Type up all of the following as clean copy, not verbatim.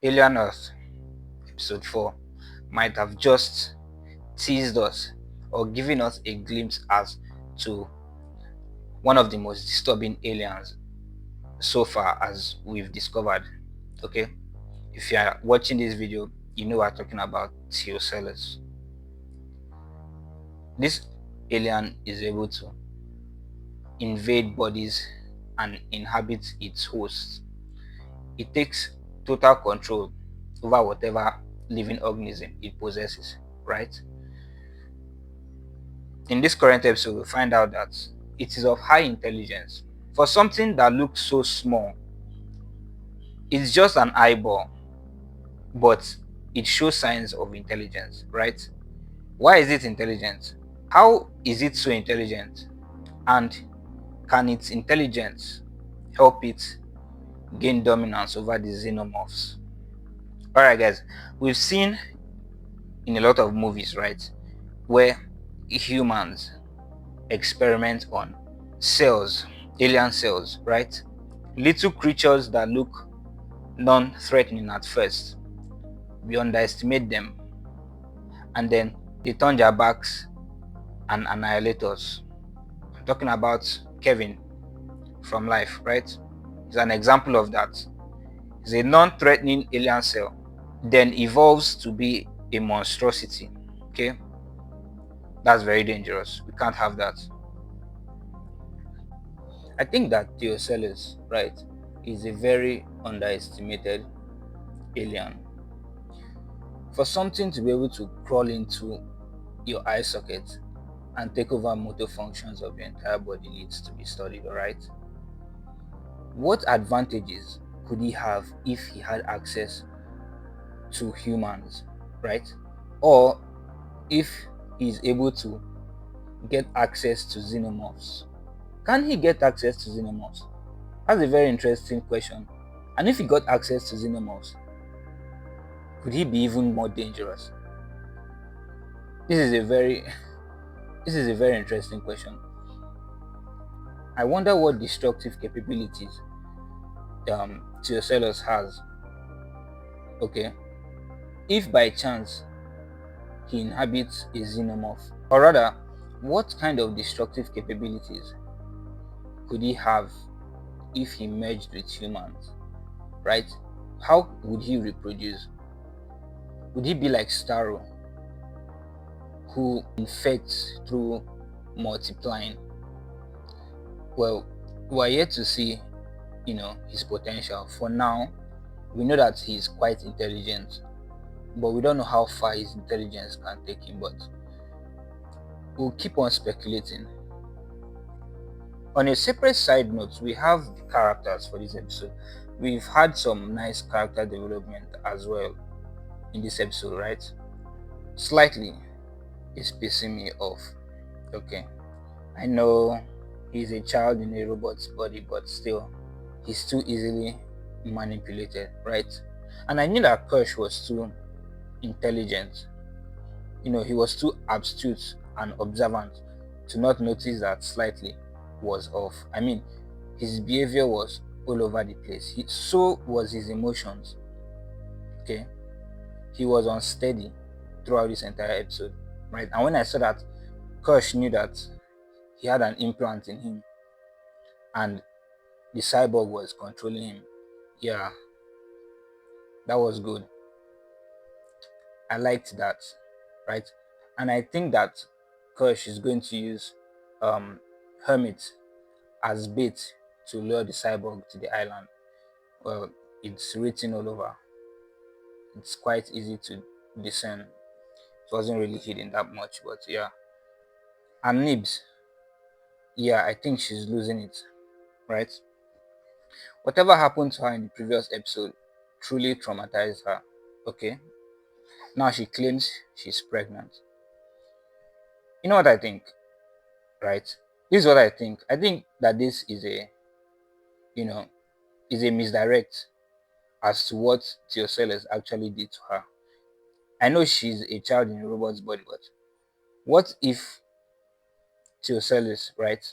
Alien Earth, episode 4, might have just teased us or given us a glimpse as to one of the most disturbing aliens so far as we've discovered. Okay, if you are watching this video, you know we're talking about T.Ocelllus. This alien is able to invade bodies and inhabit its hosts. It takes total control over whatever living organism it possesses, right? In this current episode, we'll find out that it is of high intelligence. For something that looks so small, it's just an eyeball, but it shows signs of intelligence, right? Why is it intelligent? How is it so intelligent? And can its intelligence help it gain dominance over the xenomorphs? Alright, guys, we've seen in a lot of movies, right, where humans experiment on cells, alien cells, right? Little creatures that look non threatening at first. We underestimate them, and then they turn their backs and annihilate us. I'm talking about Kevin from Life, right? He's an example of that. He's a non threatening alien cell, then evolves to be a monstrosity. Okay, that's very dangerous. We can't have that. I think that T.Ocelllus, right, is a very underestimated alien. For something to be able to crawl into your eye socket and take over motor functions of your entire body needs to be studied, alright? What advantages could he have if he had access to humans, right? Or if he's able to get access to xenomorphs? Can he get access to xenomorphs? That's a very interesting question. And if he got access to xenomorphs, could he be even more dangerous? This is a very this is a very interesting question. I wonder what destructive capabilities T.Ocelllus has. Okay, if by chance he inhabits a xenomorph, or rather, what kind of destructive capabilities could he have if he merged with humans? Right? How would he reproduce? Would he be like Starro, who infects through multiplying? Well, we're yet to see, his potential. For now, we know that he's quite intelligent, but we don't know how far his intelligence can take him. But we'll keep on speculating. On a separate side note, we have the characters for this episode. We've had some nice character development as well in this episode, right? Slightly, it's pissing me off. Okay, I know he's a child in a robot's body, but still, he's too easily manipulated, right? And I knew that Kush was too intelligent. He was too astute and observant to not notice that slightly was off. I mean, his behavior was all over the place. So was his emotions. Okay, he was unsteady throughout this entire episode, right? And when I saw that Kush knew that he had an implant in him and the cyborg was controlling him, yeah, that was good. I liked that, right? And I think that Kush is going to use Hermit as bait to lure the cyborg to the island. Well, it's written all over. It's quite easy to discern. It wasn't really hidden that much, but yeah. And Nibs, yeah, I think she's losing it, right? Whatever happened to her in the previous episode truly traumatized her. Okay, now she claims she's pregnant. You know what I think, right? This is what I think. I think that this is you know, a misdirect as to what T.Ocelllus actually did to her. I know she's a child in a robot's body, but what if T.Ocelllus, right,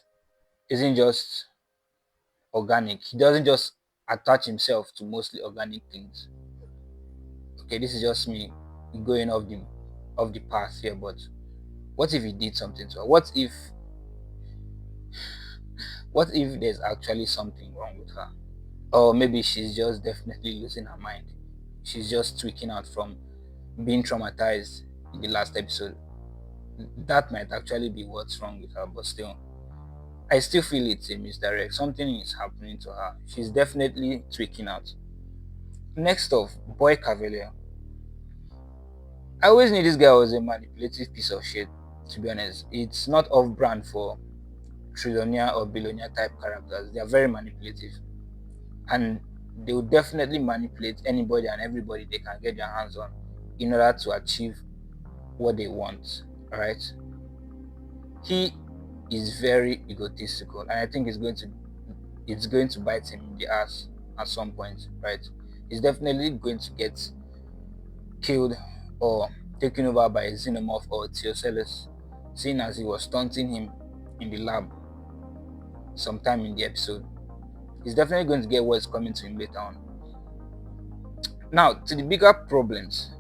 isn't just organic? He doesn't just attach himself to mostly organic things. Okay, this is just me going off the path here, but what if he did something to her? What if there's actually something wrong with her? Or maybe she's just definitely losing her mind. She's just tweaking out from being traumatized in the last episode. That might actually be what's wrong with her, but still, I still feel it's a misdirect. Something is happening to her. She's definitely tweaking out. Next off, Boy Cavalier. I always knew this guy was a manipulative piece of shit, to be honest. It's not off brand for trillionaire or billionaire type characters. They are very manipulative. And they will definitely manipulate anybody and everybody they can get their hands on in order to achieve what they want. Alright? He is very egotistical, and I think it's going to bite him in the ass at some point, right? He's definitely going to get killed or taken over by a xenomorph or T.Ocelllus, seeing as he was taunting him in the lab sometime in the episode. He's definitely going to get what's coming to him later on. Now, to the bigger problems.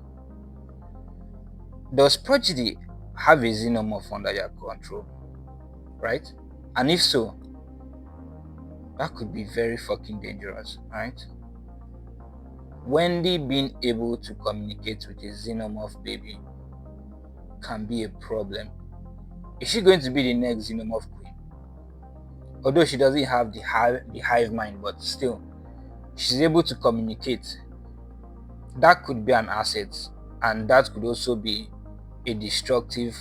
Does Prodigy have a xenomorph under their control? Right? And if so, that could be very fucking dangerous, right? Wendy being able to communicate with a xenomorph baby can be a problem. Is she going to be the next xenomorph queen? Although she doesn't have the hive mind, but still, she's able to communicate. That could be an asset, and that could also be a destructive,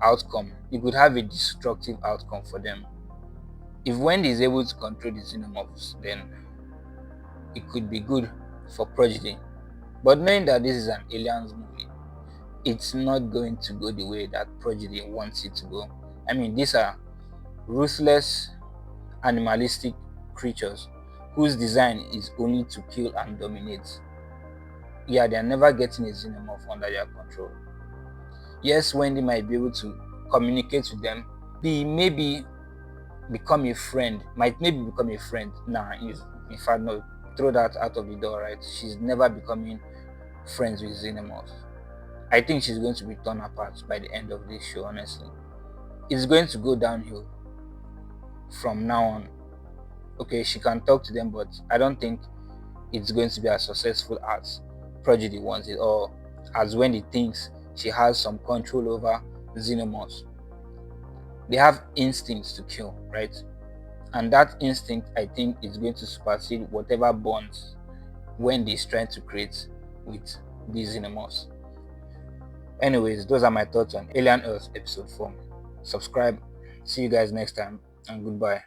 outcome. It could have a destructive outcome for them. If Wendy is able to control the xenomorphs, then it could be good for Prodigy. But knowing that this is an aliens movie, it's not going to go the way that Prodigy wants it to go. I mean, these are ruthless, animalistic creatures whose design is only to kill and dominate. Yeah, they're never getting a xenomorph under their control. Yes, Wendy might be able to communicate with them, maybe become a friend, might maybe become a friend. Nah, in fact, no, throw that out of the door, right? She's never becoming friends with xenomorphs. I think she's going to be torn apart by the end of this show, honestly. It's going to go downhill from now on. Okay, she can talk to them, but I don't think it's going to be as successful as Prodigy wants it, or as Wendy thinks she has some control over xenomorphs. They have instincts to kill, right? And that instinct, I think, is going to supersede whatever bonds Wendy is trying to create with these xenomorphs. Anyways, those are my thoughts on Alien Earth episode 4. Subscribe. See you guys next time, and goodbye.